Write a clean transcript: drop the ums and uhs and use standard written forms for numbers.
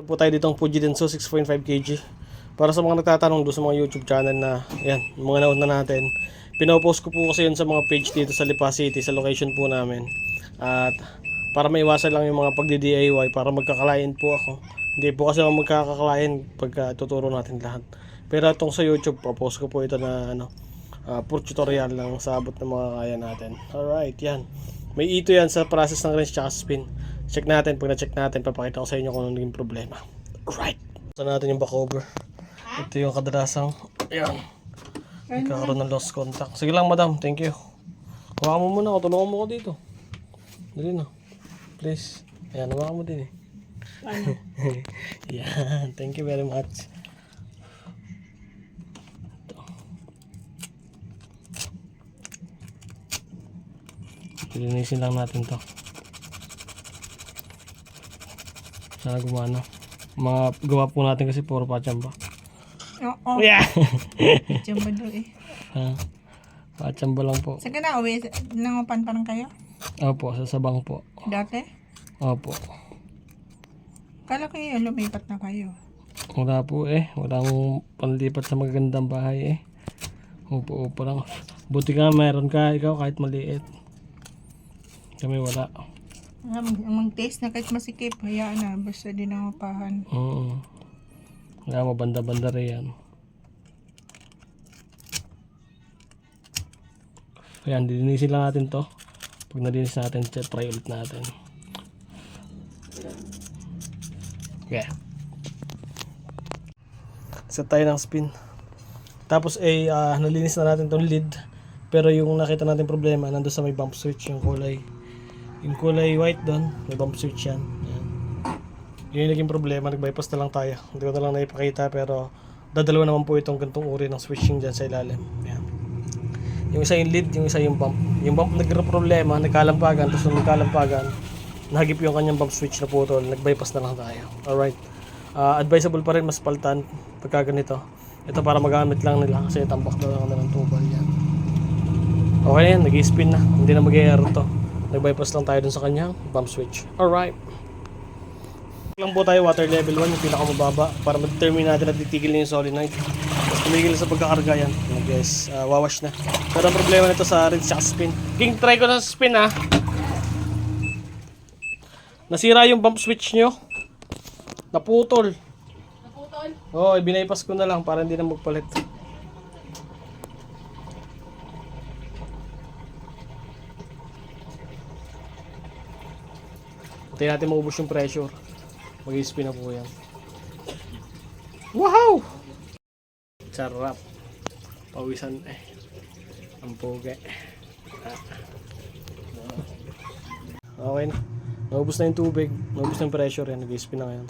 po tayo dito ang Fuji Denso 6.5 kg. Para sa mga nagtatanong doon sa mga YouTube channel na yan, mga nauna natin. Pinopost ko po kasi yun sa mga page dito sa Lipa City, sa location po namin. At para maiwasan lang yung mga pagdi-DIY, para magkakalain po ako. Hindi po kasi ako magkakakalain pagka tuturo natin lahat. Pero itong sa YouTube, post ko po ito na pure tutorial lang sa abot ng mga kaya natin. Alright, yan. May ito yan sa process ng wrench tsaka spin. Check natin, pag na-check natin, papakita ko sa inyo kung ano naging problema. Alright. Gusto natin yung back over. Ito yung kadalasang, ayan, nagkakaroon ng lost contact. Sige lang madam, thank you. Hawakan mo muna ako, tulungan mo ko dito. Dali na, please. Ayan, hawakan mo din eh. Ano? Yan, thank you very much. Linisin lang natin to. Sana gumana. Mga gawa po natin kasi puro pachamba. Oo. Yeah. Chamba daw eh. Pachamba lang po. Saan ka na uwi? Nangupan pa lang kayo? Opo, sa Sabang po. Dati? Opo. Kala ko yun, lumipat na kayo. Wala po eh. Walang panlipat sa magagandang bahay eh. Upo-upo lang. Buti ka meron ka ikaw kahit maliit. Kami wala. Mag-taste na kahit masikip. Hayaan na. Basta din ang upahan. Oo. Kaya mabanda-banda rin yan. Ayan, dilinisin lang natin to. Pag nalinis natin, try ulit natin. Okay. Set tayo ng spin. Tapos nalinis na natin tong lid. Pero yung nakita natin problema, nandun sa may bump switch, yung kulay white doon, may bump switch yan. Ayan. Yun yung naging problema, nag-bypass na lang tayo. Hindi ko na lang naipakita pero dadalawa naman po itong gantong uri ng switching dyan sa ilalim. Ayan. Yung isa yung lead, yung isa yung bump. Yung bump nagre-problema, nagkalampagan, tapos nung nagkalampagan, nahagip yung kanyang bump switch na putol, nag-bypass na lang tayo. Alright. Advisable pa rin mas paltan pagka ganito. Ito para magamit lang nila kasi tambak daw lang ng tubal yan. Okay na yan, nag-spin na. Hindi na mag-error to. Nag-bypass lang tayo dun sa kanyang bump switch. Alright. Lang po tayo water level 1, yung pinakamababa para ma-determine natin at titigil na yung solenoid. Tapos tumigil na sa pagkakarga yan. Yes, wawash na. Pero ang problema nito sa rinse at spin. King, try ko na sa spin ha. Nasira yung bump switch nyo. Naputol. Naputol? Oo, binaypas ko na lang para hindi na magpalit. Hintayin natin maubos yung pressure. Mag-spin na po yan. Wow! Sarap. Pawisan eh. Ang poge. Okay na. Naubos na yung tubig. Naubos na yung pressure yan. Nag-spin na ngayon.